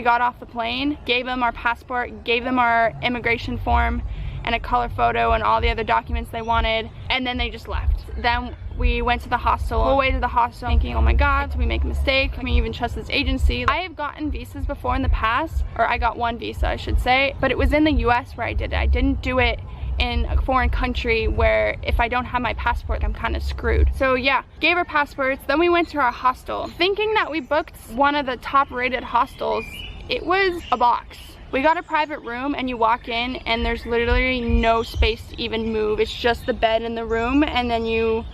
got off the plane, gave them our passport, gave them our immigration form and a color photo and all the other documents they wanted, and then they just left. Then we went to the hostel, whole way to the hostel thinking, oh my god, did we make a mistake? Can we even trust this agency? I have gotten visas before in the past, or I got one visa I should say, but it was in the US where I did it. I didn't do it in a foreign country where if I don't have my passport, I'm kind of screwed. So yeah, gave our passports, then we went to our hostel. Thinking that we booked one of the top rated hostels, it was a box. We got a private room and you walk in and there's literally no space to even move. It's just the bed in the room and then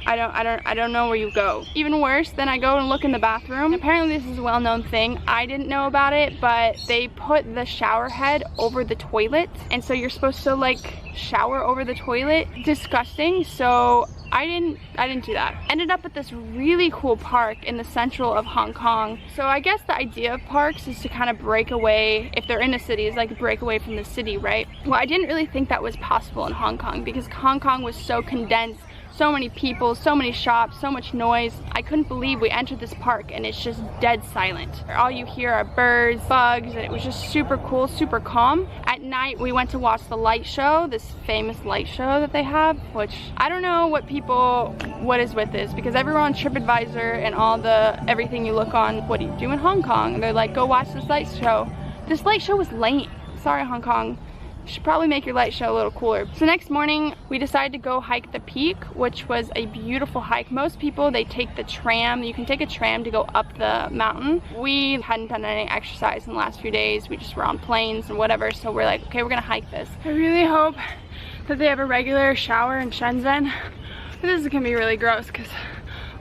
I don't know where you go. Even worse, then I go and look in the bathroom. Apparently this is a well-known thing. I didn't know about it, but they put the shower head over the toilet, and so you're supposed to like shower over the toilet. Disgusting. So I didn't do that. Ended up at this really cool park in the central of Hong Kong. So I guess the idea of parks is to kind of break away, if they're in a city, is like break away from the city, right? Well, I didn't really think that was possible in Hong Kong because Hong Kong was so condensed. So many people, so many shops, so much noise. I couldn't believe we entered this park and it's just dead silent. All you hear are birds, bugs, and it was just super cool, super calm. At night, we went to watch the light show, this famous light show that they have, which I don't know what is with this, because everyone on TripAdvisor and all the everything you look on, what do you do in Hong Kong? And they're like, go watch this light show. This light show was lame. Sorry, Hong Kong. You should probably make your light show a little cooler. So next morning, we decided to go hike the peak, which was a beautiful hike. Most people, they take the tram. You can take a tram to go up the mountain. We hadn't done any exercise in the last few days. We just were on planes and whatever. So we're like, okay, we're gonna hike this. I really hope that they have a regular shower in Shenzhen. This is gonna be really gross because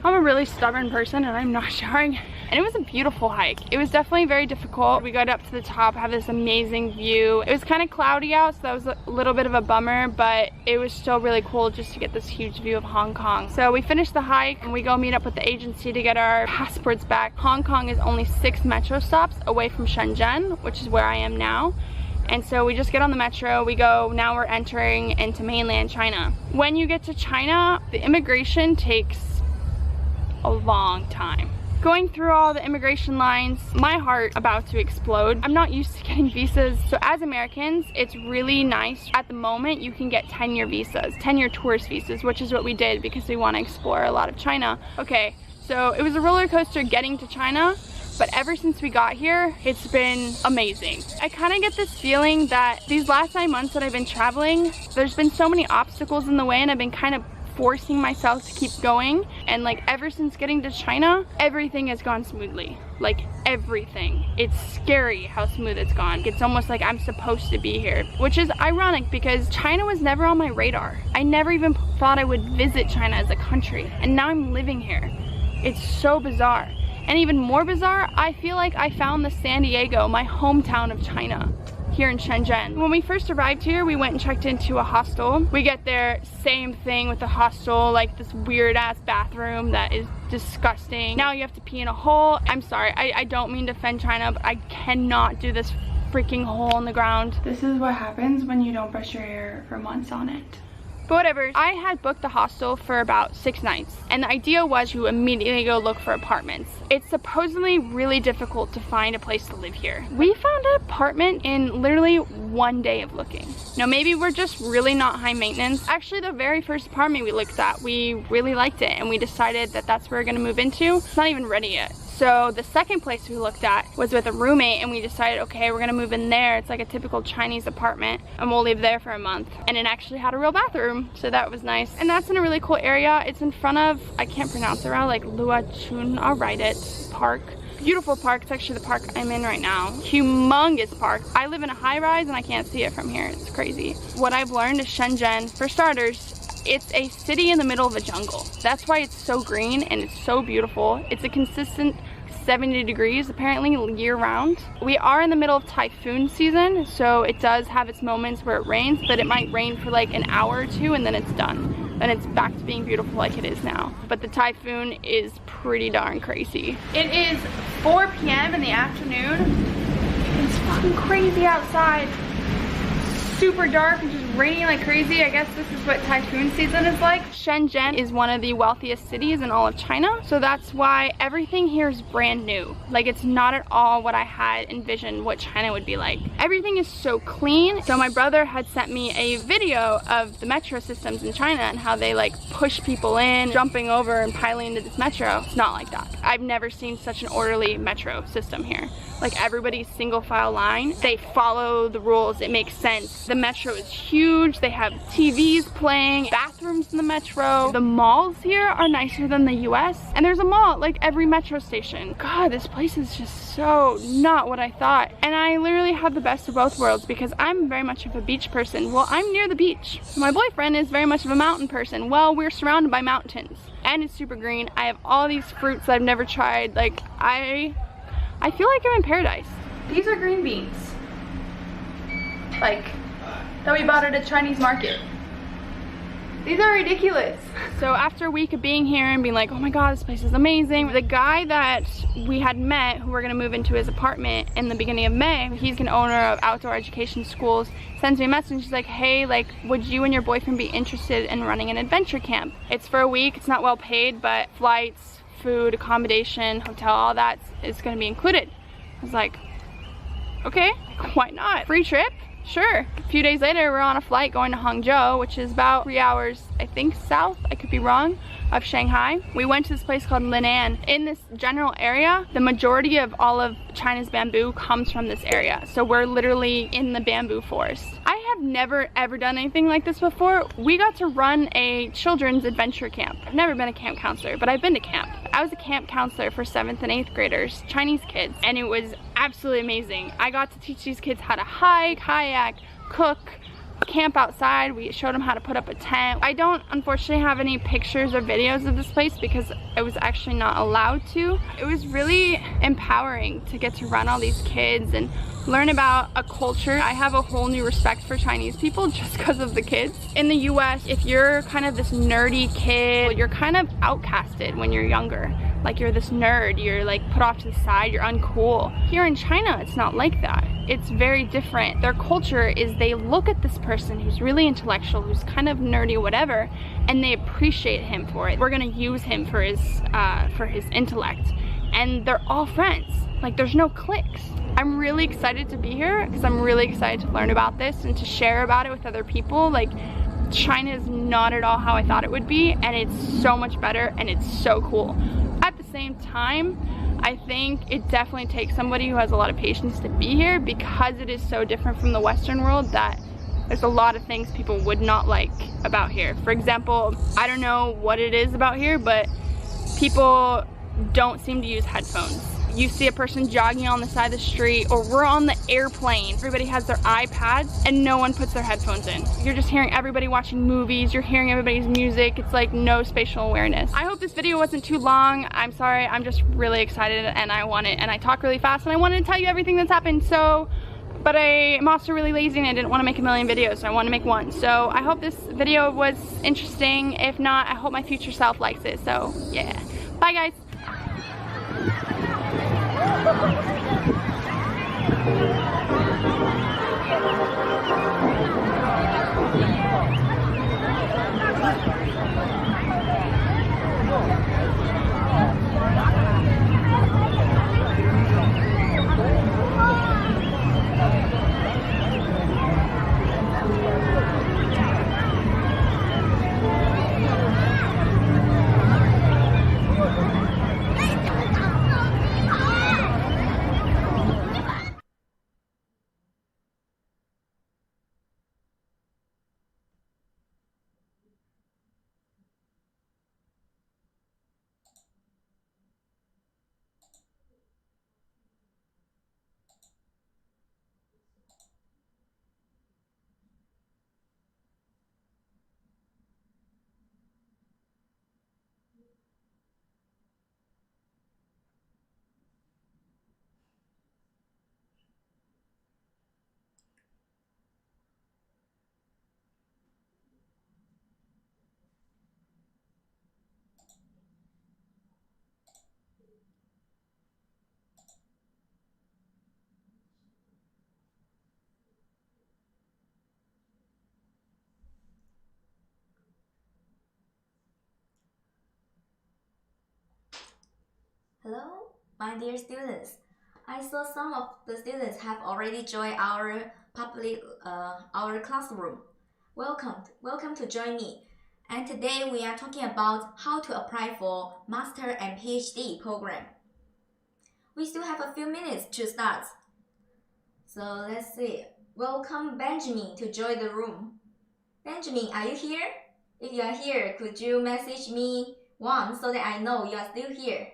I'm a really stubborn person and I'm not showering. And it was a beautiful hike. It was definitely very difficult. We got up to the top, have this amazing view. It was kind of cloudy out, so that was a little bit of a bummer, but it was still really cool just to get this huge view of Hong Kong. So we finished the hike and we go meet up with the agency to get our passports back. Hong Kong is only 6 metro stops away from Shenzhen, which is where I am now. And so we just get on the metro, we go, now we're entering into mainland China. When you get to China, the immigration takes a long time. Going through all the immigration lines, my heart about to explode. I'm not used to getting visas. So as Americans, it's really nice. At the moment, you can get 10-year visas, 10-year tourist visas, which is what we did because we want to explore a lot of China. Okay, so it was a roller coaster getting to China, but ever since we got here, it's been amazing. I kind of get this feeling that these last 9 months that I've been traveling, there's been so many obstacles in the way and I've been kind of forcing myself to keep going, and like ever since getting to China, everything has gone smoothly. Like everything. It's scary how smooth it's gone. It's almost like I'm supposed to be here, which is ironic because China was never on my radar. I never even thought I would visit China as a country, and now I'm living here. It's so bizarre. And even more bizarre, I feel like I found the San Diego, my hometown of China, here in Shenzhen. When we first arrived here, we went and checked into a hostel. We get there, same thing with the hostel, like this weird ass bathroom that is disgusting. Now you have to pee in a hole. I'm sorry, I don't mean to offend China, but I cannot do this freaking hole in the ground. This is what happens when you don't brush your hair for months on end. But whatever, I had booked the hostel for about 6 nights, and the idea was you immediately go look for apartments. It's supposedly really difficult to find a place to live here. We found an apartment in literally 1 day of looking. Now maybe we're just really not high maintenance. Actually, the very first apartment we looked at, we really liked it, and we decided that that's where we're gonna move into. It's not even ready yet. So the second place we looked at was with a roommate, and we decided, okay, we're gonna move in there. It's like a typical Chinese apartment, and we'll live there for a month. And it actually had a real bathroom, so that was nice. And that's in a really cool area. It's in front of, I can't pronounce it right, like Lua Chun, I'll write it, Park. Beautiful park. It's actually the park I'm in right now. Humongous park. I live in a high rise and I can't see it from here. It's crazy. What I've learned is Shenzhen, for starters, it's a city in the middle of a jungle. That's why it's so green and it's so beautiful. It's a consistent 70 degrees apparently year round. We are in the middle of typhoon season, so it does have its moments where it rains, but it might rain for like an hour or two and then it's done. Then it's back to being beautiful like it is now. But the typhoon is pretty darn crazy. It is 4 p.m. in the afternoon. It's fucking crazy outside. Super dark and just raining like crazy. I guess this is what typhoon season is like. Shenzhen is one of the wealthiest cities in all of China, so that's why everything here is brand new. Like, it's not at all what I had envisioned what China would be like. Everything is so clean. So my brother had sent me a video of the metro systems in China and how they like push people in, jumping over and piling into this metro. It's not like that. I've never seen such an orderly metro system here. Like, everybody's single file line. They follow the rules. It makes sense. The metro is huge. They have TVs playing, bathrooms in the metro. The malls here are nicer than the US. And there's a mall at like every metro station. God, this place is just so not what I thought. And I literally have the best of both worlds because I'm very much of a beach person. Well, I'm near the beach. My boyfriend is very much of a mountain person. Well, we're surrounded by mountains. And it's super green. I have all these fruits that I've never tried. Like, I feel like I'm in paradise. These are green beans. Like, that we bought at a Chinese market. These are ridiculous. So after a week of being here and being like, oh my god, this place is amazing, the guy that we had met, who we're gonna move into his apartment in the beginning of May, he's an owner of outdoor education schools, sends me a message. She's like, hey, like, would you and your boyfriend be interested in running an adventure camp? It's for a week, it's not well paid, but flights, food, accommodation, hotel, all that is gonna be included. I was like, okay, why not? Free trip? Sure. A few days later, we're on a flight going to Hangzhou, which is about 3 hours, I think, south, I could be wrong, of Shanghai. We went to this place called Linan. In this general area, the majority of all of China's bamboo comes from this area. So we're literally in the bamboo forest. I have never ever done anything like this before. We got to run a children's adventure camp. I've never been a camp counselor, but I've been to camp. I was a camp counselor for 7th and 8th graders, Chinese kids, and it was absolutely amazing. I got to teach these kids how to hike, kayak, cook, camp outside. We showed them how to put up a tent. I don't unfortunately have any pictures or videos of this place because I was actually not allowed to. It was really empowering to get to run all these kids and learn about a culture. I have a whole new respect for Chinese people just because of the kids. In the US, if you're kind of this nerdy kid, you're kind of outcasted when you're younger. Like, you're this nerd, you're like put off to the side, you're uncool. Here in China, it's not like that. It's very different. Their culture is they look at this person who's really intellectual, who's kind of nerdy, whatever, and they appreciate him for it. We're gonna use him for his intellect. And they're all friends. Like, there's no cliques. I'm really excited to be here because I'm really excited to learn about this and to share about it with other people. Like, China is not at all how I thought it would be, and it's so much better and it's so cool. At the same time, I think it definitely takes somebody who has a lot of patience to be here because it is so different from the Western world that there's a lot of things people would not like about here. For example, I don't know what it is about here, but people don't seem to use headphones. You see a person jogging on the side of the street, or we're on the airplane. Everybody has their iPads and no one puts their headphones in. You're just hearing everybody watching movies, you're hearing everybody's music. It's like no spatial awareness. I hope this video wasn't too long. I'm sorry, I'm just really excited and I talk really fast and I wanted to tell you everything that's happened, so, but I'm also really lazy and I didn't want to make a million videos, so I want to make one. So I hope this video was interesting. If not, I hope my future self likes it. So yeah, bye guys. Hello, my dear students. I saw some of the students have already joined our our classroom. Welcome to join me. And today we are talking about how to apply for Master and PhD program. We still have a few minutes to start. So let's see. Welcome Benjamin to join the room. Benjamin, are you here? If you are here, could you message me one so that I know you are still here?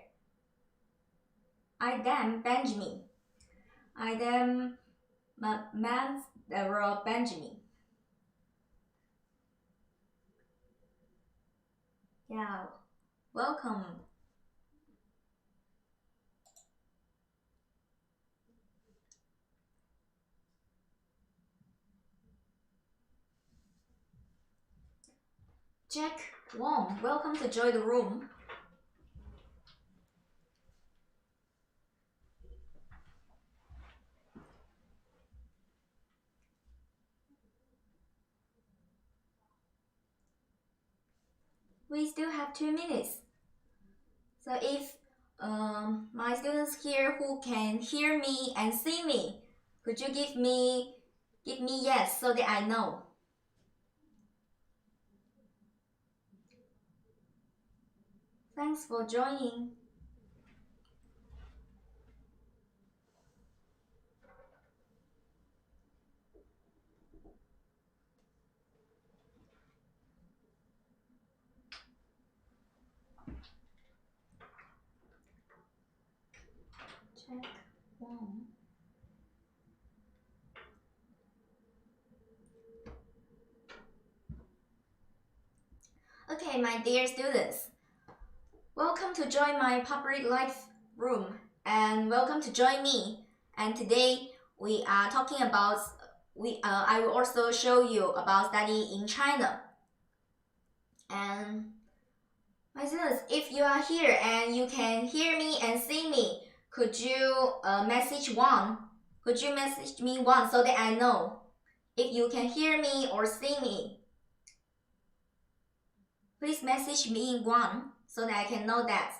I am Benjamin. I am Benjamin. Yeah, welcome. Jack Wong, welcome to join the room. We still have 2 minutes. So if my students here who can hear me and see me, could you give me yes so that I know? Thanks for joining. Check one. Okay, my dear students, welcome to join my public life room and welcome to join me. And today we are talking about I will also show you about studying in China. And my students, if you are here and you can hear me and see me, could you message one? Could you message me one so that I know if you can hear me or see me? Please message me one so that I can know that.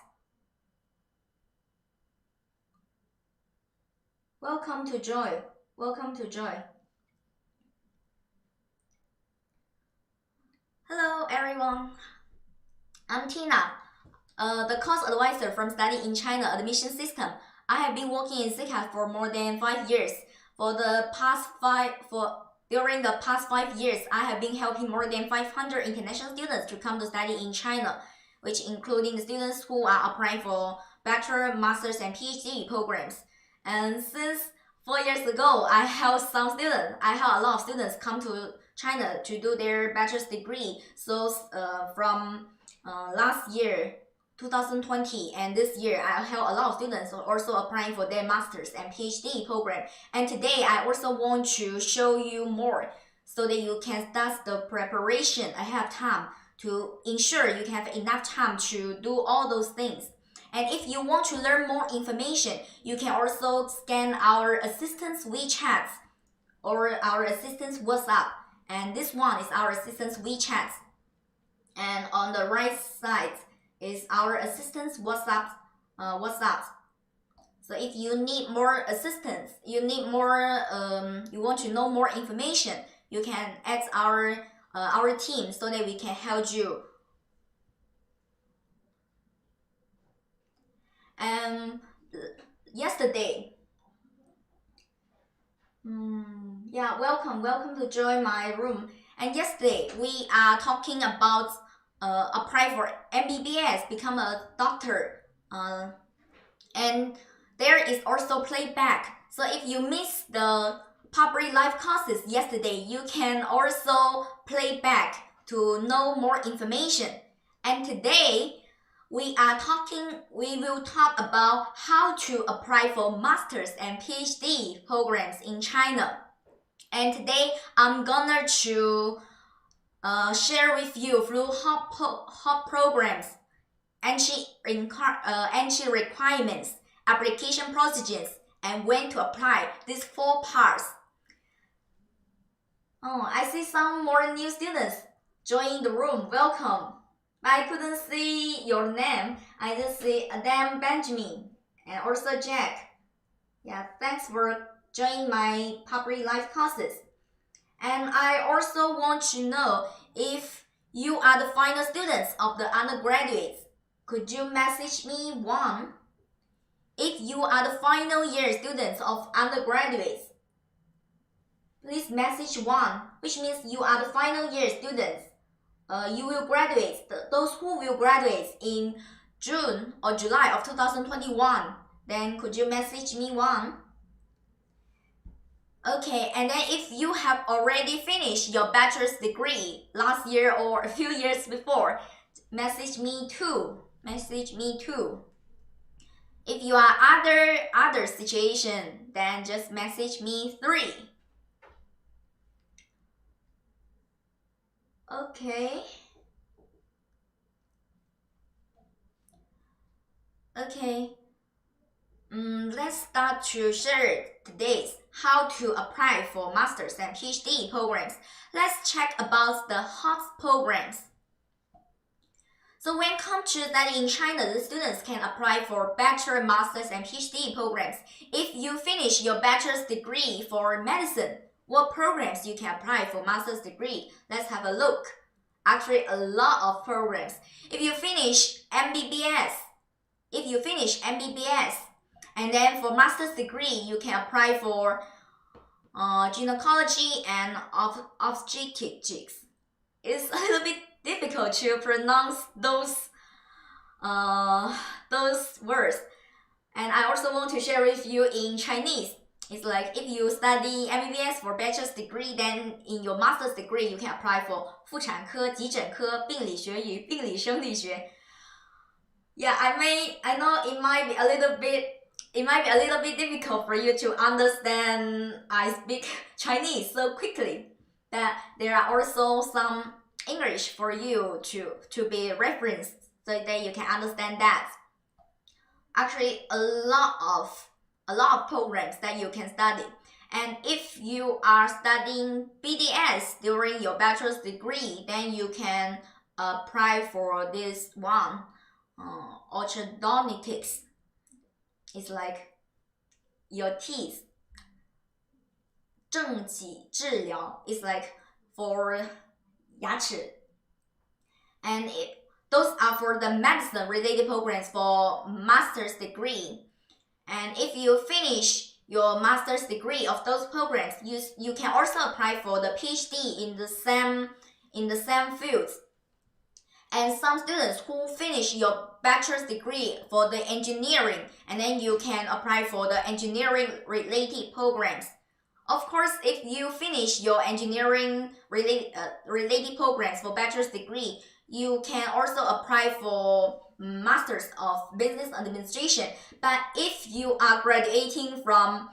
Welcome to Joy. Welcome to Joy. Hello everyone. I'm Tina, the course advisor from Study in China Admission System. I have been working in CCAT for more than 5 years. During the past 5 years, I have been helping more than 500 international students to come to study in China, which including the students who are applying for bachelor, master's, and PhD programs. And since 4 years ago, I helped a lot of students come to China to do their bachelor's degree. So from last year, 2020, and this year I help a lot of students also applying for their master's and PhD program. And today I also want to show you more so that you can start the preparation ahead of time to ensure you can have enough time to do all those things. And if you want to learn more information, you can also scan our assistant's WeChat or our assistant's WhatsApp. And this one is our assistant's WeChat. And on the right side is our assistant's WhatsApp. So if you need more assistance, you want to know more information, you can add our team so that we can help you. And yesterday, welcome to join my room. And yesterday we are talking about apply for MBBS, become a doctor, and there is also playback. So if you missed the public life courses yesterday, you can also play back to know more information. And today we will talk about how to apply for master's and PhD programs in China. And today I'm gonna to share with you through hot programs, entry requirements, application procedures, and when to apply. These 4 parts. Oh, I see some more new students joining the room. Welcome. But I couldn't see your name. I just see Adam, Benjamin, and also Jack. Yeah, thanks for joining my public life courses. And I also want to know if you are the final students of the undergraduates. Could you message me one? If you are the final year students of undergraduates, please message one, which means you are the final year students. You will graduate, those who will graduate in June or July of 2021. Then could you message me one? Okay, and then if you have already finished your bachelor's degree last year or a few years before, message me two. Message me two. If you are other situation, then just message me 3. Okay. Okay. Let's start to share today's how to apply for master's and PhD programs. Let's check about the hot programs. So when it comes to study in China, the students can apply for bachelor, master's, and PhD programs. If you finish your bachelor's degree for medicine, what programs you can apply for master's degree? Let's have a look. Actually, a lot of programs. If you finish MBBS, and then for master's degree, you can apply for gynecology and obstetrics. It's a little bit difficult to pronounce those words. And I also want to share with you in Chinese. It's like if you study MBBS for bachelor's degree, then in your master's degree, you can apply for 妇产科、急诊科、病理学与病理生理学. Yeah, I know it might be a little bit difficult for you to understand I speak Chinese so quickly. That there are also some English for you to be referenced so that you can understand that. Actually, a lot of programs that you can study. And if you are studying BDS during your bachelor's degree, then you can apply for this one, orthodontics. It's like your teeth. 正颌治疗 is like for 牙齿. And those are for the medicine related programs for master's degree. And if you finish your master's degree of those programs, you can also apply for the PhD in the same fields. And some students who finish your bachelor's degree for the engineering, and then you can apply for the engineering related programs. Of course, if you finish your engineering related programs for bachelor's degree, you can also apply for Masters of Business Administration. But if you are graduating from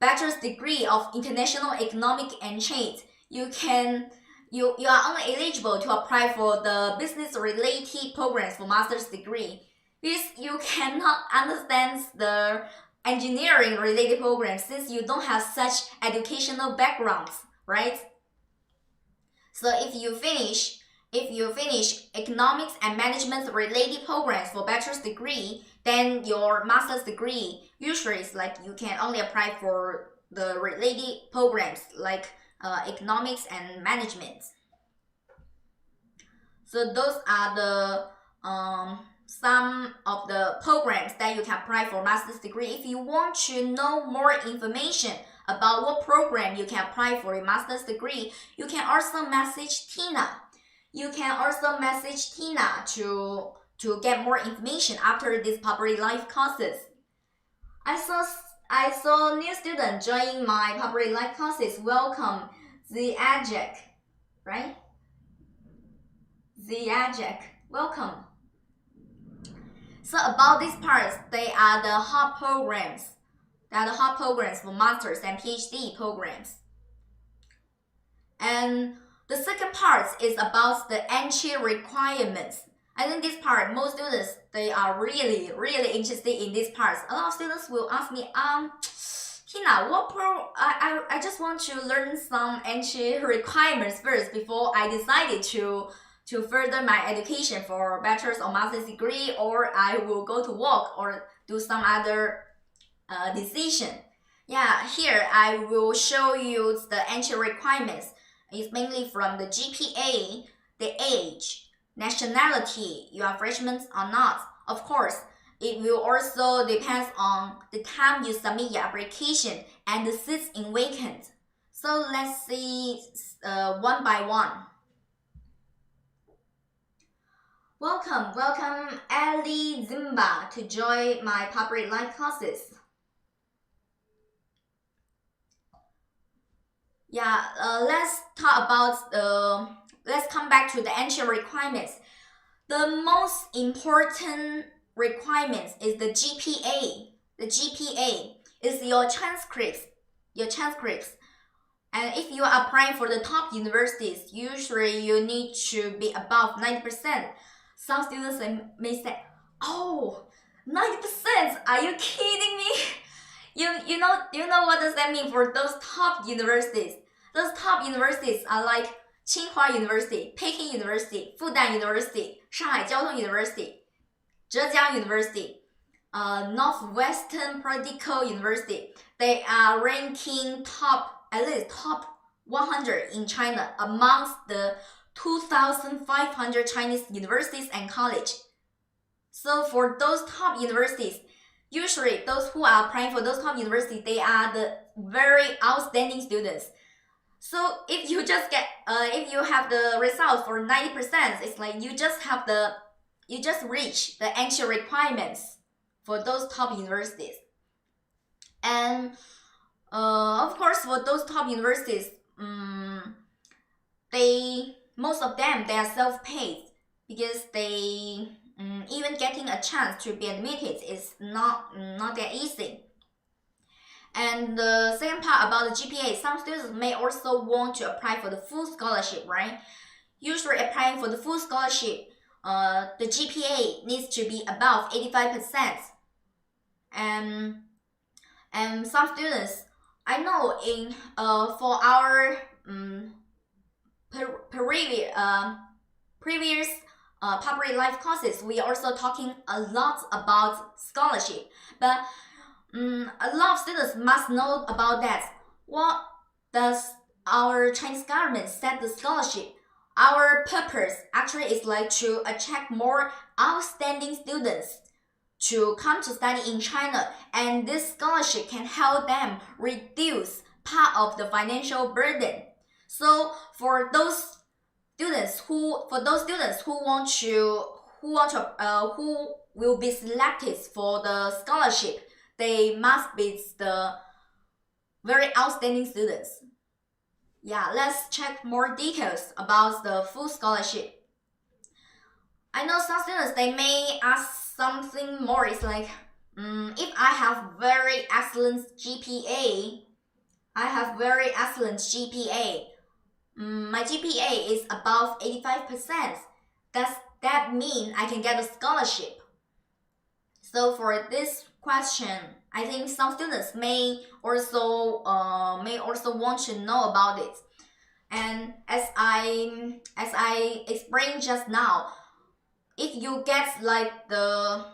bachelor's degree of International Economic and Trade, you are only eligible to apply for the business related programs for master's degree, because you cannot understand the engineering related programs since you don't have such educational backgrounds, right? So if you finish economics and management related programs for bachelor's degree, then your master's degree usually is like you can only apply for the related programs like economics and management. So those are the some of the programs that you can apply for master's degree. If you want to know more information about what program you can apply for your master's degree, you can also message Tina. You can also message Tina to get more information after these public life courses. I saw new students join my public life courses. Welcome, Ziajek, right? Ziajek, welcome. So about these parts, they are the hot programs. They are the hot programs for masters and PhD programs. And the second part is about the entry requirements. I think this part, most students, they are really interested in this part. A lot of students will ask me, Tina, I just want to learn some entry requirements first before I decided to to further my education for bachelor's or master's degree, or I will go to work or do some other decision. Yeah, here I will show you the entry requirements. It's mainly from the GPA, the age, nationality, you are freshman or not. Of course, it will also depend on the time you submit your application and the seats in vacant. So let's see one by one. Welcome Ali Zimba to join my public life classes. Yeah, let's talk about let's come back to the entry requirements. The most important requirements is the GPA. The GPA is your transcripts. And if you are applying for the top universities, usually you need to be above 90%. Some students may say, oh, 90%, are you kidding me? You know what does that mean for those top universities? Those top universities are like Tsinghua University, Peking University, Fudan University, Shanghai Jiao Tong University, Zhejiang University, Northwestern Political University. They are ranking at least top 100 in China amongst the 2,500 Chinese universities and college. So for those top universities, usually those who are applying for those top universities, they are the very outstanding students. So if you just if you have the result for 90%, it's like you just reach the entry requirements for those top universities. And of course, for those top universities, most of them they are self-paid, because they even getting a chance to be admitted is not that easy. And the second part about the GPA, some students may also want to apply for the full scholarship, right? Usually applying for the full scholarship, the GPA needs to be above 85%. And some students, I know in for our previous public life courses, we are also talking a lot about scholarship, but a lot of students must know about that. What does our Chinese government set the scholarship? Our purpose actually is like to attract more outstanding students to come to study in China, and this scholarship can help them reduce part of the financial burden. So for those students who will be selected for the scholarship, they must be the very outstanding students. Yeah, let's check more details about the full scholarship. I know some students, they may ask something more. It's like, if I have very excellent GPA, my GPA is above 85%. Does that mean I can get a scholarship? So for this question, I think some students may also want to know about it. And as I explained just now, if you get like the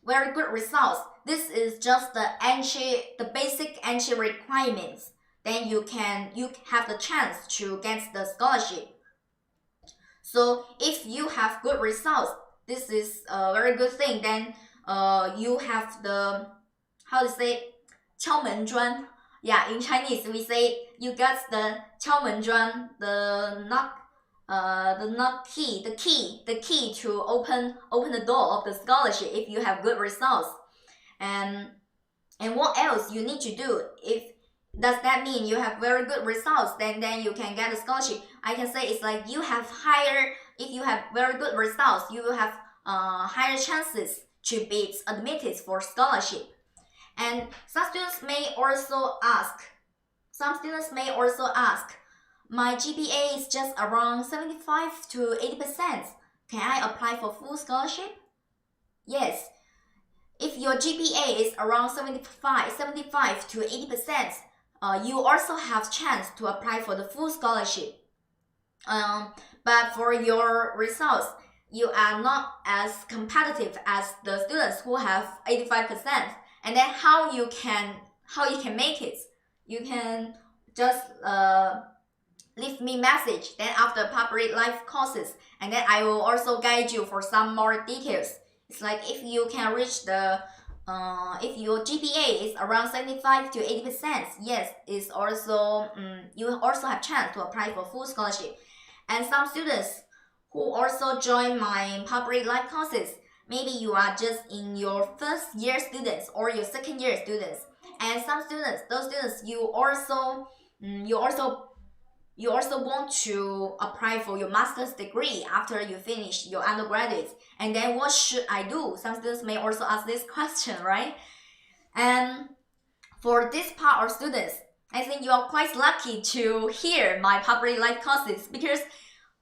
very good results, this is just the basic entry requirements. Then you have the chance to get the scholarship. So if you have good results, this is a very good thing. Then you have the, how to say, 敲门砖. Yeah, in Chinese we say you got the 敲门砖, the key to open the door of the scholarship if you have good results. And what else you need to do? Does that mean you have very good results, then you can get a scholarship? I can say it's like if you have very good results, you will have higher chances to be admitted for scholarship. And some students may also ask, my GPA is just around 75 to 80%. Can I apply for full scholarship? Yes. If your GPA is around 75 to 80%, you also have chance to apply for the full scholarship. but for your results, you are not as competitive as the students who have 85%. And then how you can make it? You can just leave me message. Then after public live courses, and then I will also guide you for some more details. It's like if you can reach the if your GPA is around 75 to 80%, yes, it's also you also have chance to apply for full scholarship. And some students who also join my public life courses, maybe you are just in your first year students or your second year students, and some students, those students, you also want to apply for your master's degree after you finish your undergraduate. And then what should I do? Some students may also ask this question, right? And for this part of students, I think you are quite lucky to hear my public life courses, because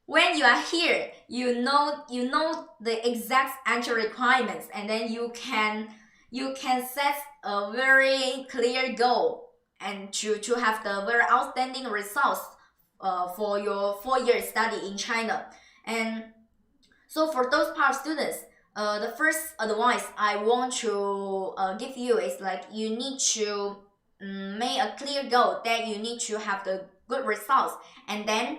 when you are here, you know the exact entry requirements, and then you can set a very clear goal and to have the very outstanding results for your 4-year study in China. And so for those part students, the first advice I want to give you is like you need to make a clear goal that you need to have the good results, and then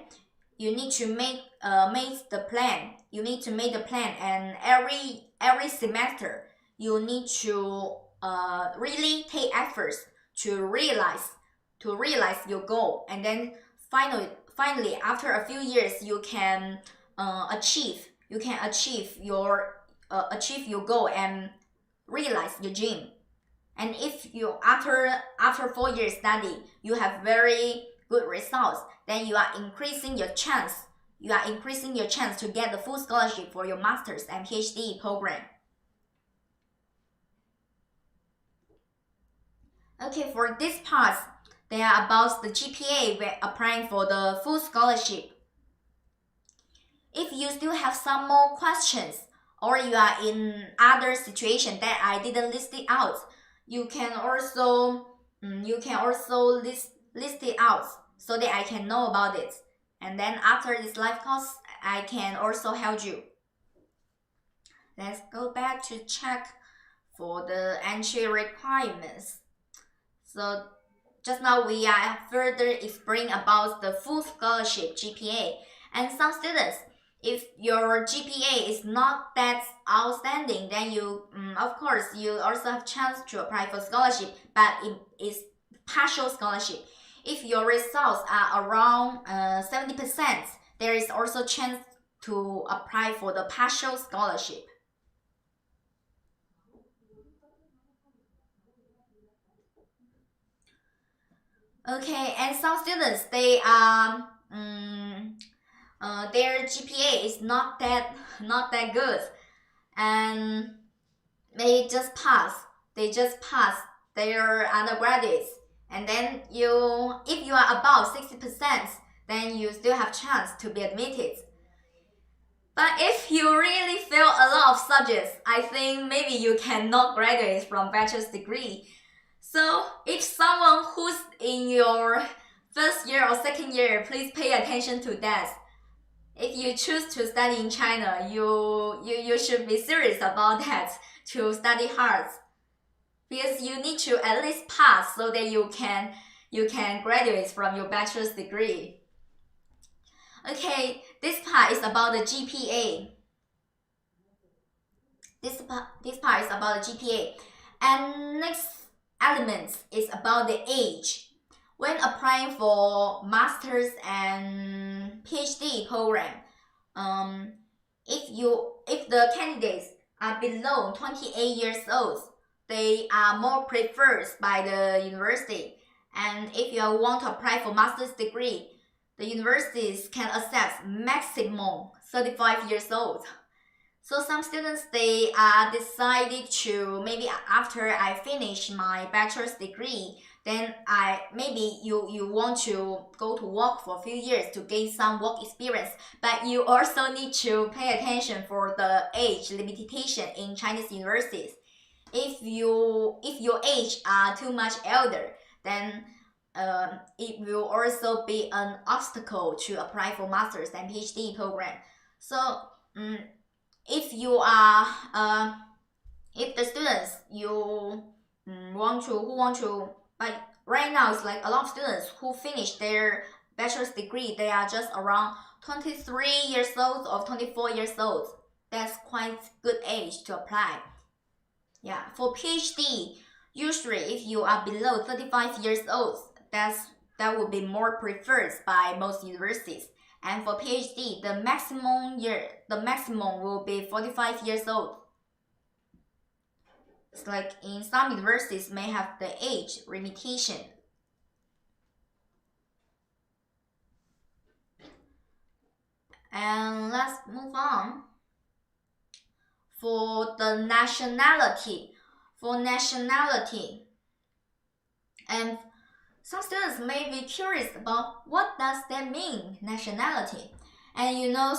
you need to make the plan. You need to make the plan, and every semester you need to really take efforts to realize your goal. And then finally after a few years you can achieve your goal and realize your dream. And if you after 4 years study you have very good results, then you are increasing your chance to get the full scholarship for your master's and PhD program. Okay, for this part, they are about the GPA when applying for the full scholarship. If you still have some more questions, or you are in other situation that I didn't list it out, you can also list it out so that I can know about it. And then after this live course, I can also help you. Let's go back to check for the entry requirements. So just now we are further exploring about the full scholarship GPA. And some students, if your GPA is not that outstanding, then you, of course, you also have chance to apply for scholarship, but it is partial scholarship. If your results are around 70%, there is also chance to apply for the partial scholarship. Okay, and some students, they are their GPA is not that good, and they just pass their undergraduates. And then if you are above 60%, then you still have chance to be admitted. But if you really fail a lot of subjects, I think maybe you cannot graduate from bachelor's degree. So if someone who's in your first year or second year, please pay attention to that. If you choose to study in China, you should be serious about that, to study hard. Because you need to at least pass so that you can graduate from your bachelor's degree. Okay, this part is about the GPA. This part is about the GPA. And next element is about the age. When applying for master's and PhD program, if the candidates are below 28 years old, they are more preferred by the university. And if you want to apply for master's degree, the universities can accept maximum 35 years old. So some students, they are decided to, maybe after I finish my bachelor's degree, then maybe you want to go to work for a few years to gain some work experience, but you also need to pay attention for the age limitation in Chinese universities. If your age are too much elder, then it will also be an obstacle to apply for master's and PhD program. So if you are if the students you want to, but right now it's like a lot of students who finish their bachelor's degree, they are just around 23 years old or 24 years old. That's quite good age to apply. Yeah, for PhD, usually if you are below 35 years old, that would be more preferred by most universities. And for PhD, the maximum will be 45 years old. It's like in some universities may have the age limitation. And let's move on. For the nationality, and some students may be curious about what does that mean, nationality. And you know,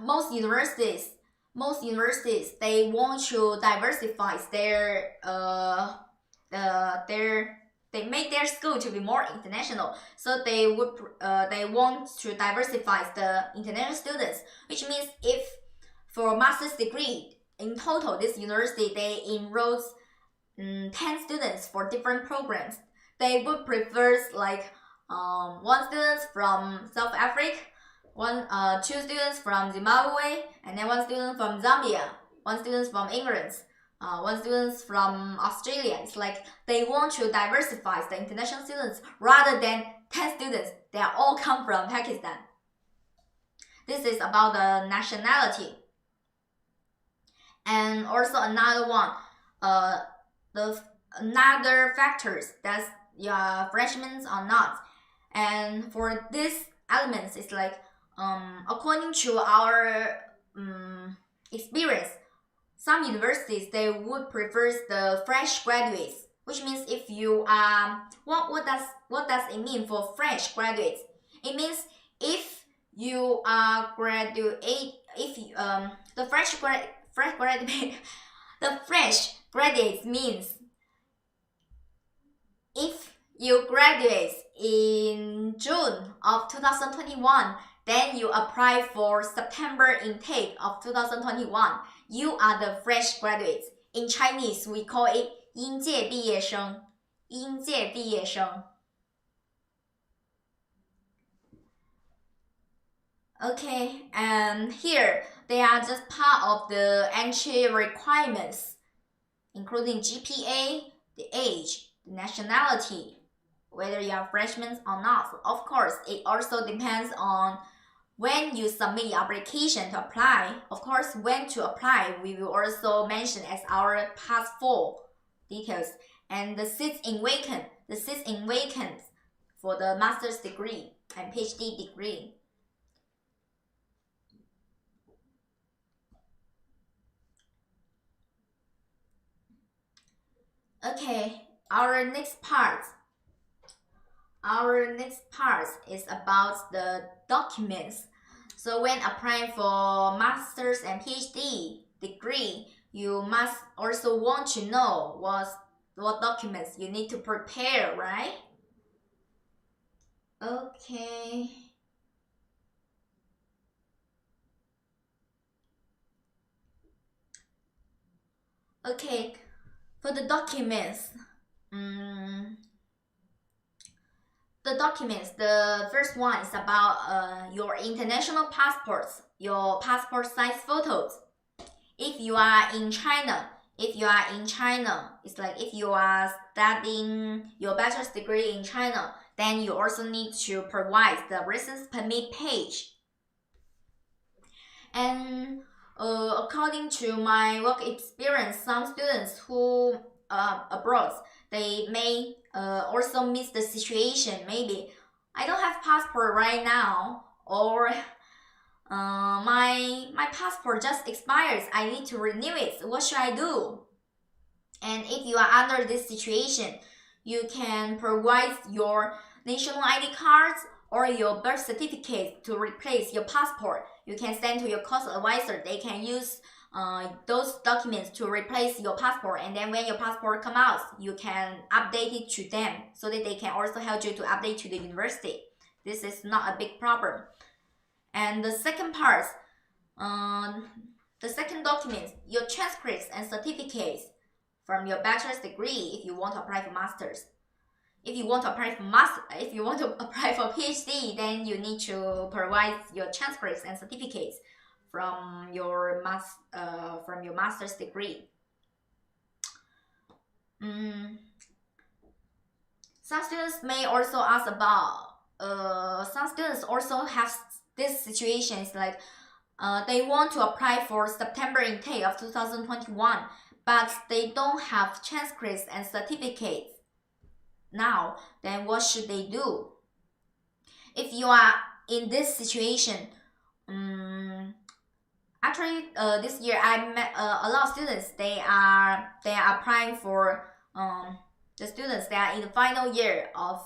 most universities they want to diversify they make their school to be more international. So they want to diversify the international students, which means if for master's degree in total, this university they enrolls 10 students for different programs. They would prefer like one student from South Africa, two students from Zimbabwe, and then one student from Zambia, one student from England, one student from Australia. It's like they want to diversify the international students rather than 10 students. They all come from Pakistan. This is about the nationality. And also another one, another factors that's freshmen or not. And for these elements, it's like according to our experience, some universities they would prefer the fresh graduates, which means if you what does it mean for fresh graduates? It means if you are the fresh graduates means if you graduate in June of 2021, then you apply for September intake of 2021. You are the fresh graduates. In Chinese, we call it 应届毕业生. 应届毕业生. Okay, and here they are just part of the entry requirements, including GPA, the age, the nationality, whether you are freshmen or not. Of course, it also depends on when you submit your application to apply. Of course, when to apply, we will also mention as our past 4 details. And the seats in vacant for the master's degree and PhD degree. Okay, our next part is about the documents. So when applying for master's and PhD degree, you must also want to know what documents you need to prepare, right? Okay. Okay, for the documents, the first one is about your international passports, your passport size photos. If you are in China, it's like if you are studying your bachelor's degree in China, then you also need to provide the residence permit page. And according to my work experience, some students who abroad, they may also miss the situation. Maybe I don't have passport right now, or my passport just expires. I need to renew it. What should I do? And if you are under this situation, you can provide your national ID cards or your birth certificate to replace your passport. You can send to your course advisor. They can use those documents to replace your passport, and then when your passport come out, you can update it to them so that they can also help you to update to the university. This is not a big problem. And the second part, the second document, your transcripts and certificates from your bachelor's degree if you want to apply for master's. If you want to apply for PhD, then you need to provide your transcripts and certificates from your master's degree. Some students may also ask about. Some students also have this situations like they want to apply for September intake of 2021, but they don't have transcripts and certificates now. Then what should they do? If you are in this situation, actually this year I met a lot of students. They are applying for the students that are in the final year of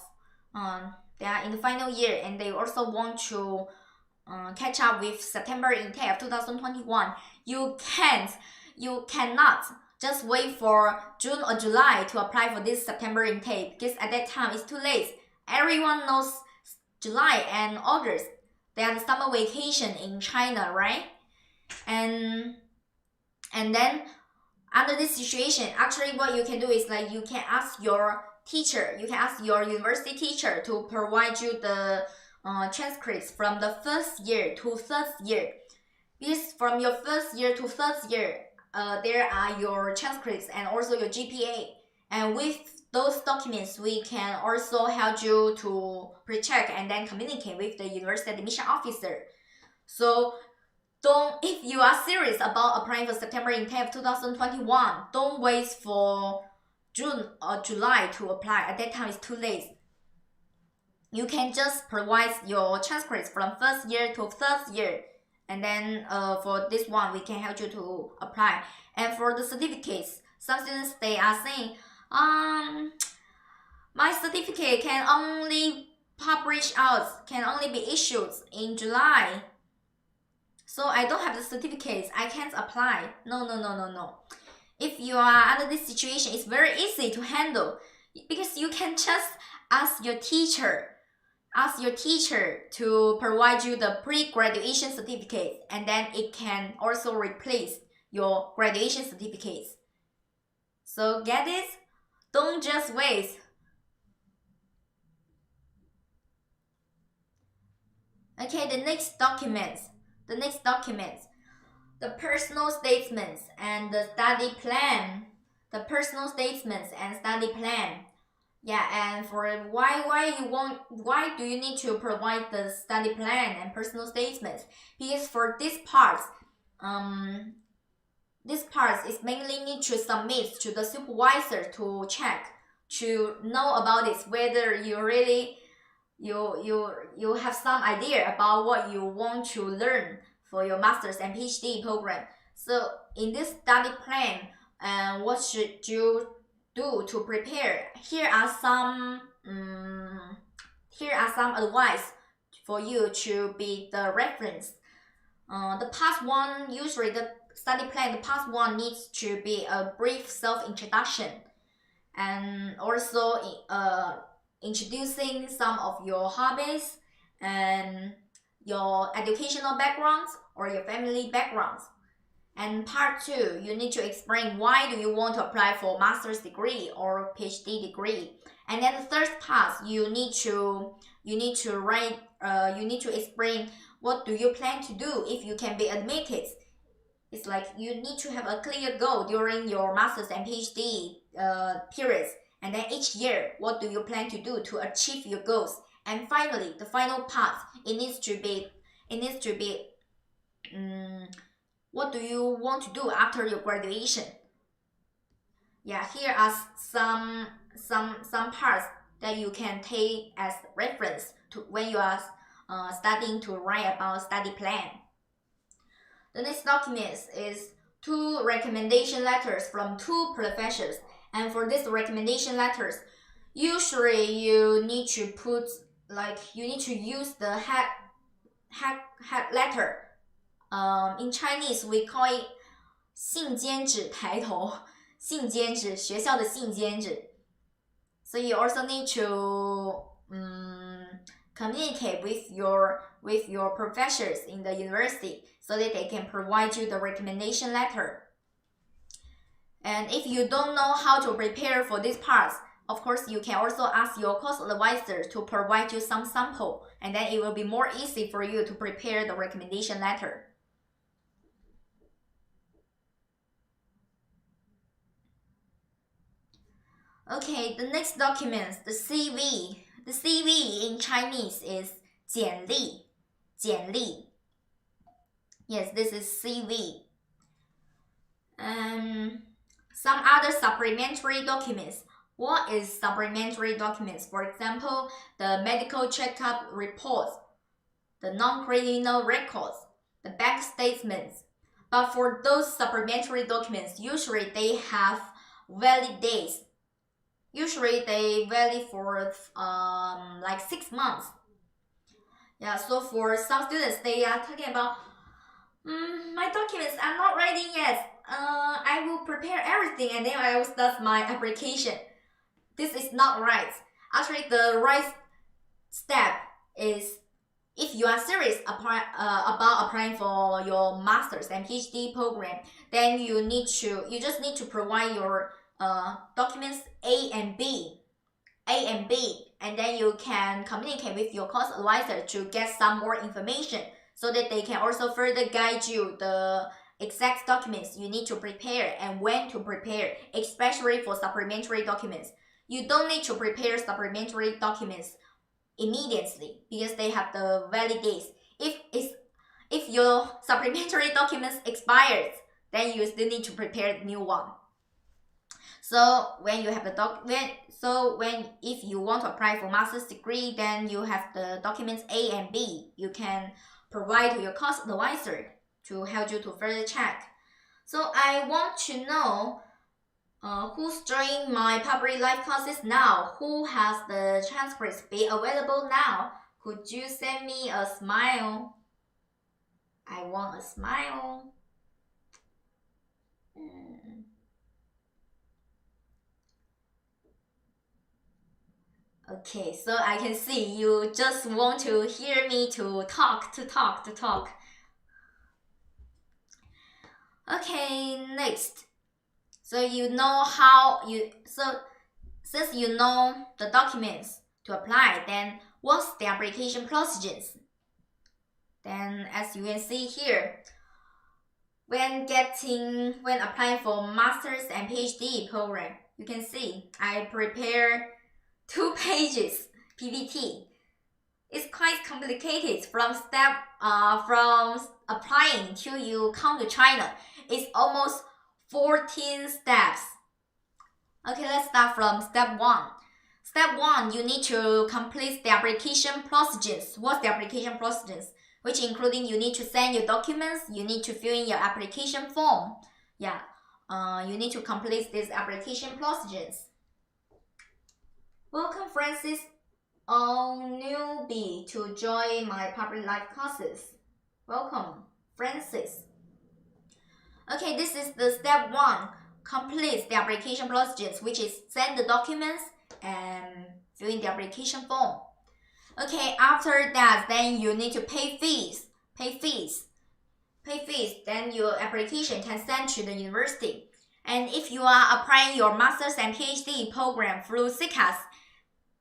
and they also want to catch up with September intake of 2021. You cannot just wait for June or July to apply for this September intake, because at that time it's too late. Everyone knows July and August, they are the summer vacation in China, right? And then under this situation, actually what you can do is like you can ask your teacher, you can ask your university teacher to provide you the transcripts from the first year to third year. Because from your first year to third year, there are your transcripts and also your GPA. And with those documents, we can also help you to pre-check and then communicate with the university admission officer. So if you are serious about applying for September intake of 2021, don't wait for June or July to apply. At that time, it's too late. You can just provide your transcripts from first year to third year. And then for this one, we can help you to apply. And for the certificates, some students, they are saying, my certificate can only be issued in July. So I don't have the certificates, I can't apply. No. If you are under this situation, it's very easy to handle, because you can just ask your teacher to provide you the pre-graduation certificate, and then it can also replace your graduation certificates. So get it? Don't just wait. Okay, the next documents, the personal statements and the study plan. Yeah, and for why do you need to provide the study plan and personal statements? Because for this part is mainly need to submit to the supervisor to check, to know about it, whether you really you have some idea about what you want to learn for your master's and PhD program. So in this study plan, what should you do to prepare? Here are some advice for you to be the reference. The part one, usually the study plan, the part one needs to be a brief self-introduction, and also introducing some of your hobbies and your educational backgrounds or your family backgrounds. And part two, you need to explain why do you want to apply for master's degree or PhD degree. And then the third part, you need to explain what do you plan to do if you can be admitted. It's like you need to have a clear goal during your master's and PhD periods. And then each year, what do you plan to do to achieve your goals? And finally, the final part, it needs to be what do you want to do after your graduation? Yeah, here are some parts that you can take as reference to when you are studying to write about study plan. The next document is 2 recommendation letters from 2 professors. And for these recommendation letters, usually you need to use the head letter. In Chinese, we call it 信笺纸抬头，信笺纸，学校的信笺纸。So you also need to communicate with your professors in the university so that they can provide you the recommendation letter. And if you don't know how to prepare for these parts, of course, you can also ask your course advisor to provide you some sample, and then it will be more easy for you to prepare the recommendation letter. Okay, the next document, the CV. The CV in Chinese is 简历. 简历. Yes, this is CV. Some other supplementary documents. What is supplementary documents? For example, the medical checkup reports, the non-criminal records, the bank statements. But for those supplementary documents, usually they have valid dates. Usually they valid for like 6 months. Yeah, so for some students, they are talking about, my documents are not ready yet. I will prepare everything and then I will start my application. This is not right. Actually, the right step is, if you are serious about applying for your master's and PhD program, then you just need to provide your documents A and B, and then you can communicate with your course advisor to get some more information so that they can also further guide you the exact documents you need to prepare and when to prepare, especially for supplementary documents. You don't need to prepare supplementary documents immediately because they have the valid dates. If your supplementary documents expired, then you still need to prepare the new one. So when you have the if you want to apply for master's degree, then you have the documents A and B. You can provide to your course advisor to help you to further check. So I want to know who's joining my public life courses now? Who has the transcripts be available now? Could you send me a smile? I want a smile. Okay, so I can see you just want to hear me to talk. Okay, next. So you know since you know the documents to apply, then what's the application procedures? Then as you can see here, when applying for master's and PhD program, you can see I prepare 2 pages PPT. It's quite complicated from applying till you come to China. It's almost 14 steps. Okay, let's start from step 1. Step 1, you need to complete the application procedures. What's the application procedures? Which including you need to send your documents, you need to fill in your application form. Yeah, you need to complete these application procedures. Welcome, Francis, all newbie to join my public life courses. Welcome, Francis. Okay, this is the step 1. Complete the application procedures, which is send the documents and fill in the application form. Okay, after that, then you need to pay fees. Then your application can send to the university. And if you are applying your master's and PhD program through CCAS,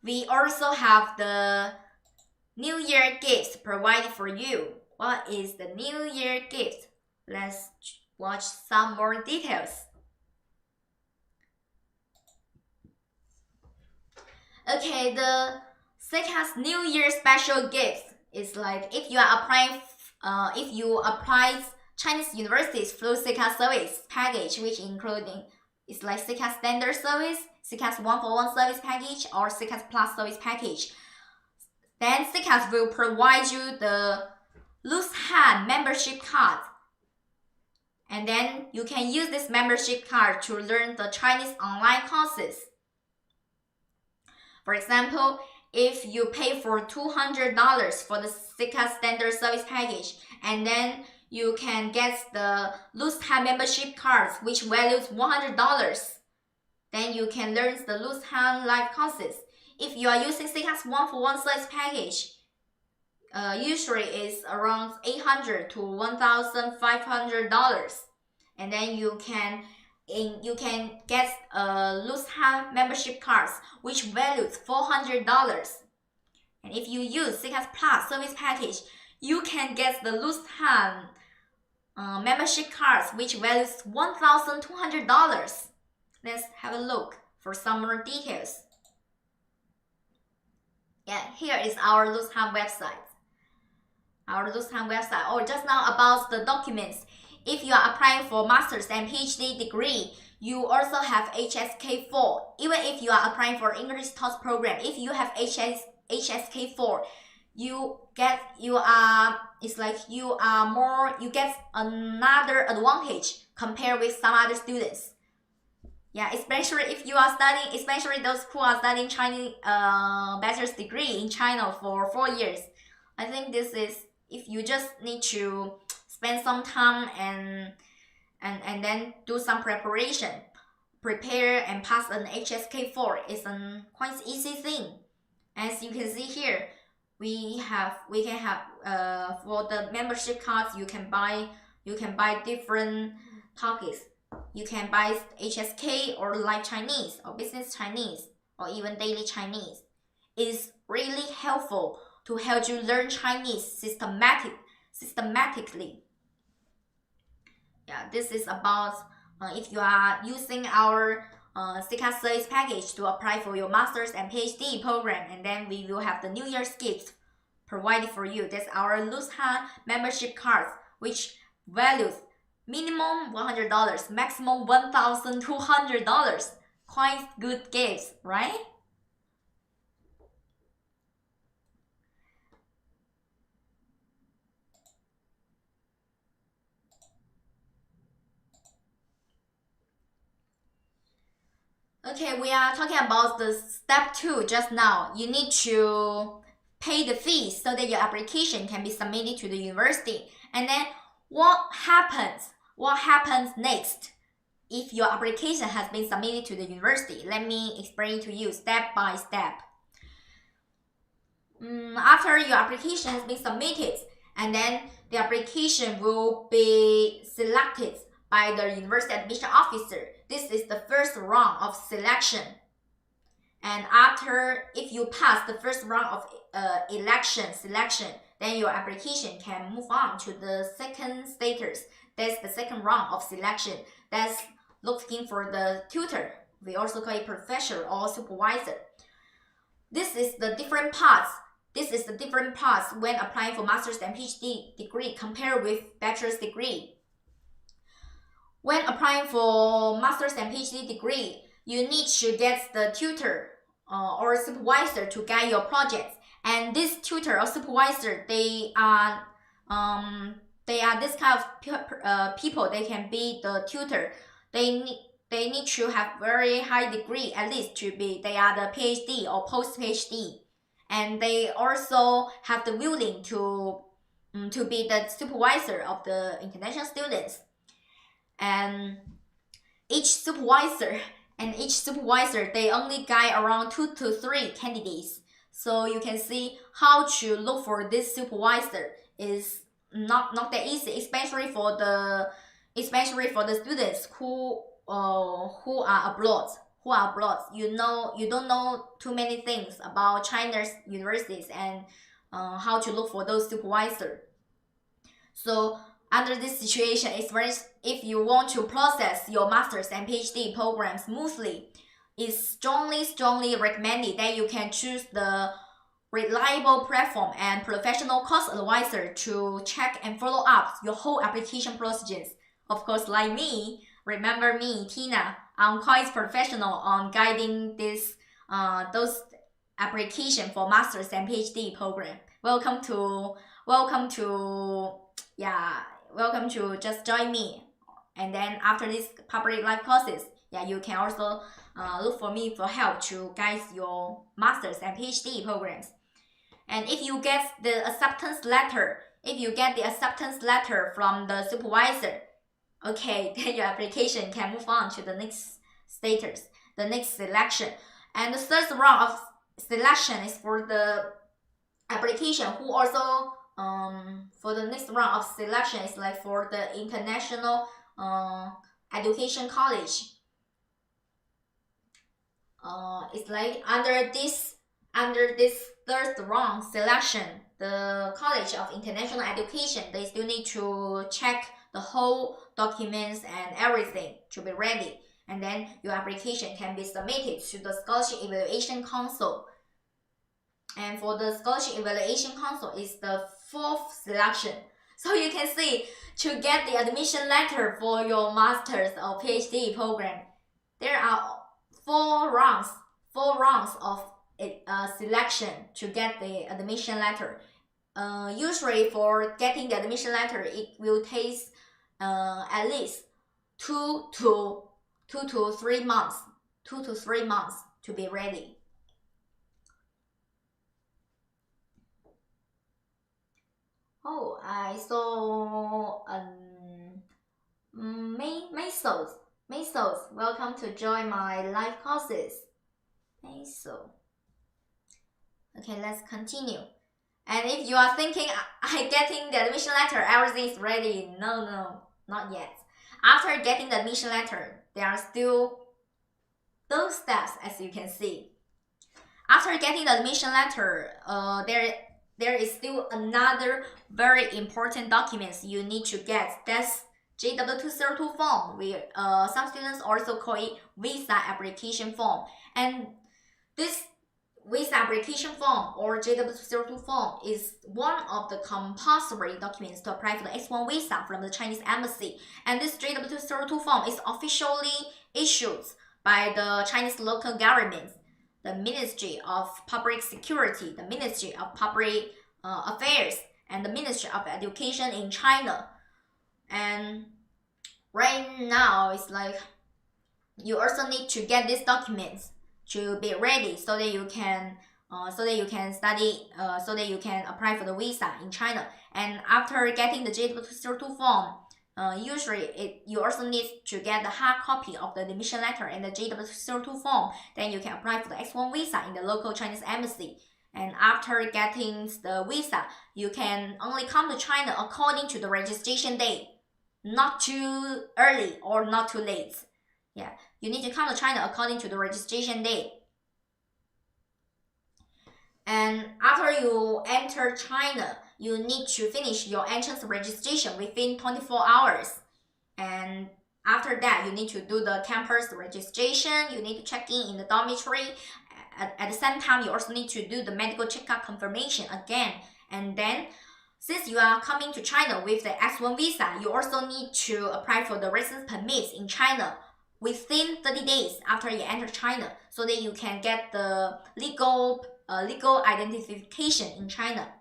we also have the New Year gifts provided for you. What is the New Year gift? Let's watch some more details. Okay, the CCAS New Year special gift is like if you apply Chinese universities through CCAS service package, which including it's like CCAS standard service, CCAS 1-for-1 service package, or CCAS plus service package. Then CCAS will provide you the loose hand membership card. And then you can use this membership card to learn the Chinese online courses. For example, if you pay for $200 for the CCAS standard service package, and then you can get the loose hand membership cards, which values $100. Then you can learn the loose hand live courses. If you are using CCAS 1-for-1 sales package, usually it's around $800 to $1,500, and then you can get loose hand membership cards, which values $400. And if you use CCAS Plus service package, you can get the loose hand membership cards, which values $1,200. Let's have a look for some more details. Yeah, here is our loose hand website. Our loose hand website. Oh, just now about the documents. If you are applying for master's and PhD degree, you also have HSK4. Even if you are applying for English TOEFL program, if you have HSK4, you get another advantage compared with some other students. Yeah, especially if you are studying, especially those who are studying Chinese bachelor's degree in China for 4 years. I think this is, if you just need to spend some time and then do some preparation, prepare and pass an HSK4 is a quite easy thing. As you can see here, we can have for the membership cards, you can buy different topics. You can buy HSK or Live Chinese or Business Chinese or even Daily Chinese. It's really helpful to help you learn Chinese systematically. Yeah, this is about if you are using our CCAS service package to apply for your master's and PhD program, and then we will have the New Year's gift provided for you. That's our loose hand membership cards, which values minimum $100, maximum $1,200. Quite good gifts, right? Okay, we are talking about the step 2 just now. You need to pay the fees so that your application can be submitted to the university. And then what happens next if your application has been submitted to the university? Let me explain to you step by step. After your application has been submitted, and then the application will be selected by the university admission officer. This is the first round of selection. And after, if you pass the first round of selection, then your application can move on to the second status. That's the second round of selection. That's looking for the tutor. We also call it professor or supervisor. This is the different parts. When applying for master's and PhD degree compared with bachelor's degree. When applying for master's and PhD degree, you need to get the tutor or supervisor to guide your projects. And this tutor or supervisor, they are this kind of people. They can be the tutor. They need to have very high degree, at least they are the PhD or post PhD, and they also have the willing to be the supervisor of the international students. And each supervisor, they only guide around 2 to 3 candidates. So you can see how to look for this supervisor is not that easy, especially for the students who are abroad. You don't know too many things about China's universities and how to look for those supervisors. So under this situation, if you want to process your master's and PhD program smoothly, it's strongly recommended that you can choose the reliable platform and professional course advisor to check and follow up your whole application procedures. Of course, like me, remember me, Tina, I'm quite professional on guiding those application for master's and PhD program. Welcome to just join me. And then after this public live courses, you can also look for me for help to guide your master's and PhD programs. And if you get the acceptance letter, if you get the acceptance letter from the supervisor, okay, then your application can move on to the next status, the next selection. And the third round of selection is for the application who also for the next round of selection is like for the international education college. It's like under this third round selection, the College of International Education, they still need to check the whole documents and everything to be ready, and then your application can be submitted to the Scholarship Evaluation Council. And for the Scholarship Evaluation Council is the fourth selection. So you can see, to get the admission letter for your master's or PhD program, there are four rounds of selection to get the admission letter. Usually for getting the admission letter, it will take at least 2 to 3 months to be ready. Oh, I saw Mesos. Welcome to join my live courses. Mesos. Okay, let's continue. And if you are thinking, I getting the admission letter, everything is ready. No, not yet. After getting the admission letter, there are still those steps, as you can see. After getting the admission letter, there is still another very important documents you need to get. That's JW202 form. Some students also call it visa application form. And this visa application form or JW202 form is one of the compulsory documents to apply for the H1 visa from the Chinese embassy. And this JW202 form is officially issued by the Chinese local government, the Ministry of Public Security, the Ministry of Public Affairs, and the Ministry of Education in China. And right now, it's like you also need to get these documents to be ready so that you can study, so that you can apply for the visa in China. And after getting the JW202 form, usually you also need to get the hard copy of the admission letter and the JW202 form. Then you can apply for the X1 visa in the local Chinese embassy. And after getting the visa, you can only come to China according to the registration date, not too early or not too late. Yeah, you need to come to China according to the registration date. And after you enter China, you need to finish your entrance registration within 24 hours. And after that, you need to do the campus registration. You need to check in the dormitory. At the same time, you also need to do the medical checkup confirmation again. And then, since you are coming to China with the X1 visa, you also need to apply for the residence permits in China within 30 days after you enter China, so that you can get the legal identification in China.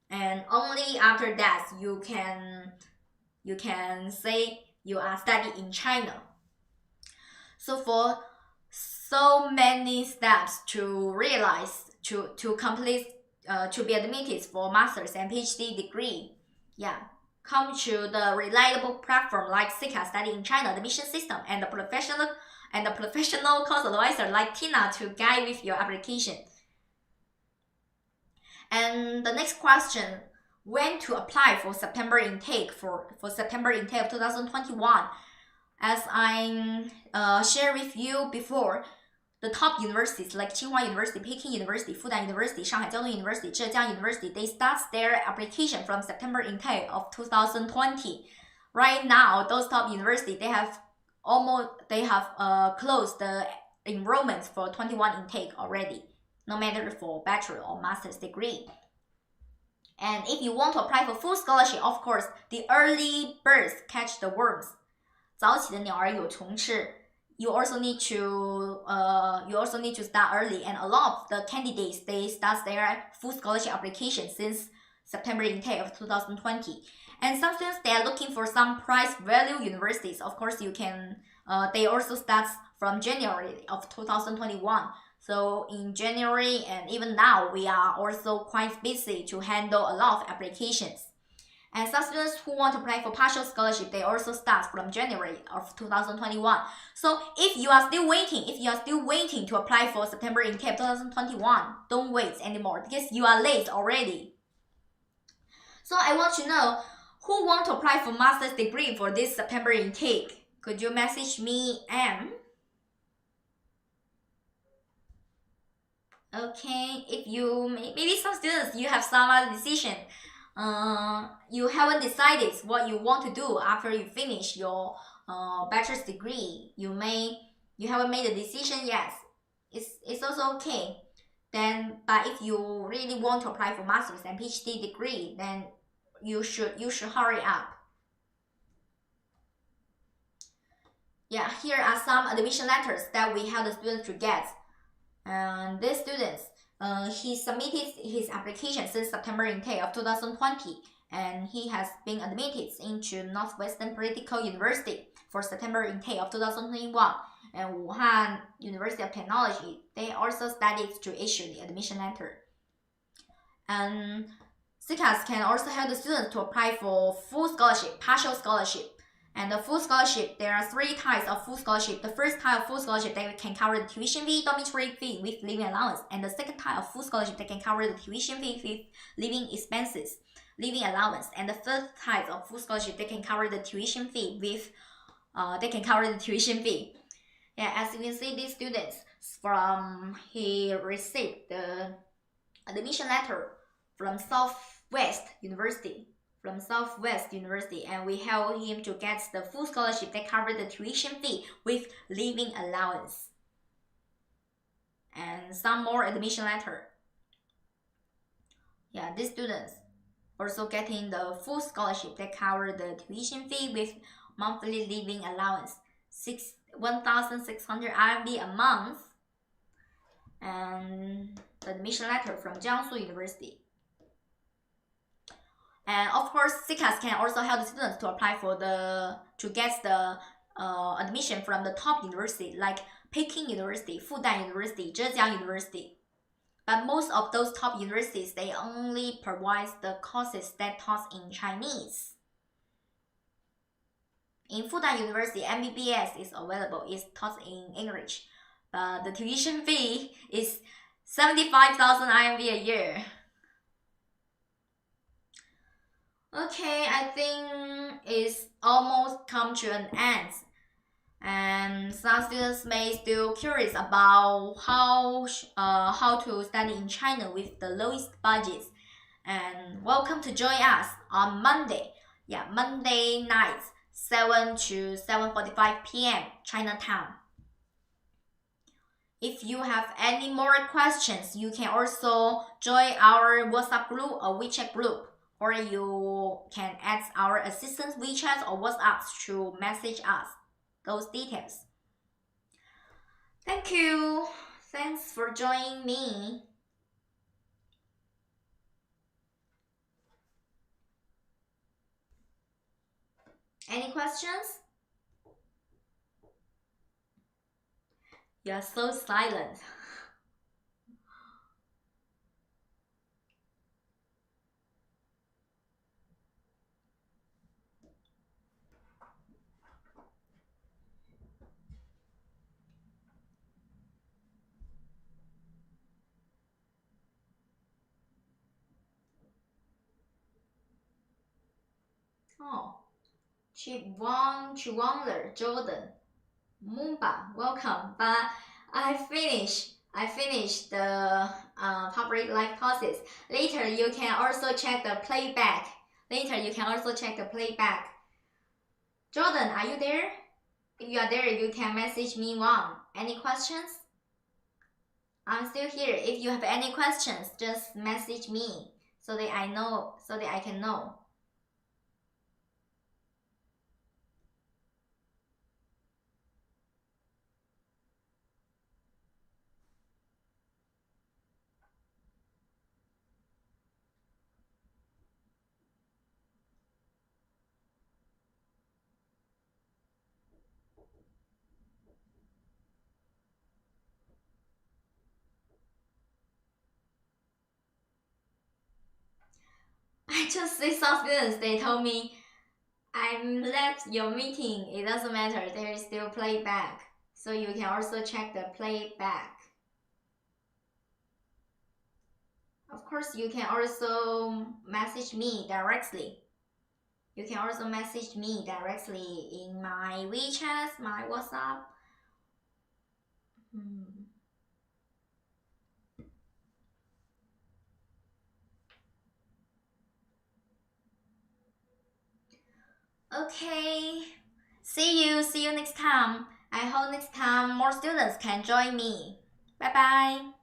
And only after that you can say you are studying in China. So for so many steps to realize to complete to be admitted for master's and PhD degree. Yeah, come to the reliable platform like Sika Study in China admission system and the professional course advisor like Tina to guide with your application. And the next question, when to apply for September intake for September intake of 2021. As I shared with you before, the top universities like Tsinghua University, Peking University, Fudan University, Shanghai Jiaotong University, Zhejiang University, they start their application from September intake of 2020. Right now, those top universities, they have closed the enrollments for 21 intake already, no matter for bachelor or master's degree. And if you want to apply for full scholarship, of course, the early birds catch the worms. 早起的鸟儿有虫吃. You also need to start early, and a lot of the candidates, they start their full scholarship application since September intake of 2020. And some students, they are looking for some price value universities. Of course, you can. They also start from January of 2021. So in January and even now, we are also quite busy to handle a lot of applications. And some students who want to apply for partial scholarship, they also start from January of 2021. So if you are still waiting to apply for September intake 2021, don't wait anymore because you are late already. So I want to know who want to apply for master's degree for this September intake. Could you message me, M? Okay, if you maybe some students you have some other decision. You haven't decided what you want to do after you finish your bachelor's degree. You haven't made a decision yet. It's also okay. Then, but if you really want to apply for master's and PhD degree, then you should hurry up. Yeah, here are some admission letters that we help the students to get. And this student, he submitted his application since September intake of 2020, and he has been admitted into Northwestern Political University for September intake of 2021, and Wuhan University of Technology. They also studied to issue the admission letter. And CCAS can also help the students to apply for full scholarship, partial scholarship. And the full scholarship, there are 3 types of full scholarship. The first type of full scholarship, they can cover the tuition fee, dormitory fee with living allowance. And the second type of full scholarship, they can cover the tuition fee with living expenses, living allowance. And the third type of full scholarship, they can cover the tuition fee with, Yeah, as you can see, these students he received the admission letter from Southwest University, and we help him to get the full scholarship that covers the tuition fee with living allowance. And some more admission letter. Yeah, these students also getting the full scholarship that covers the tuition fee with monthly living allowance, 1,600 RMB a month, and the admission letter from Jiangsu University. And of course, CCAS can also help the students to apply to get the admission from the top university like Peking University, Fudan University, Zhejiang University. But most of those top universities, they only provide the courses that taught in Chinese. In Fudan University, MBBS is available, it's taught in English. But the tuition fee is 75,000 RMB a year. Okay, I think it's almost come to an end. And some students may still curious about how to study in China with the lowest budgets. And welcome to join us on Monday. Yeah, Monday night, 7 to 7:45 p.m. Chinatown. If you have any more questions, you can also join our WhatsApp group or WeChat group, or you can add our assistant's WeChat or WhatsApp to message us those details. Thank you. Thanks for joining me. Any questions? You're so silent. Oh, Chiwangler, Jordan, Mumba, welcome. But I finished the public live courses. Later you can also check the playback. Jordan, are you there? If you are there, you can message me one. Any questions? I'm still here. If you have any questions, just message me so that I can know. just see some students, they told me, I'm left your meeting, it doesn't matter, there is still playback. So you can also check the playback. Of course, you can also message me directly. You can also message me directly in my WeChat, my WhatsApp. Okay, see you next time. I hope next time more students can join me. Bye bye.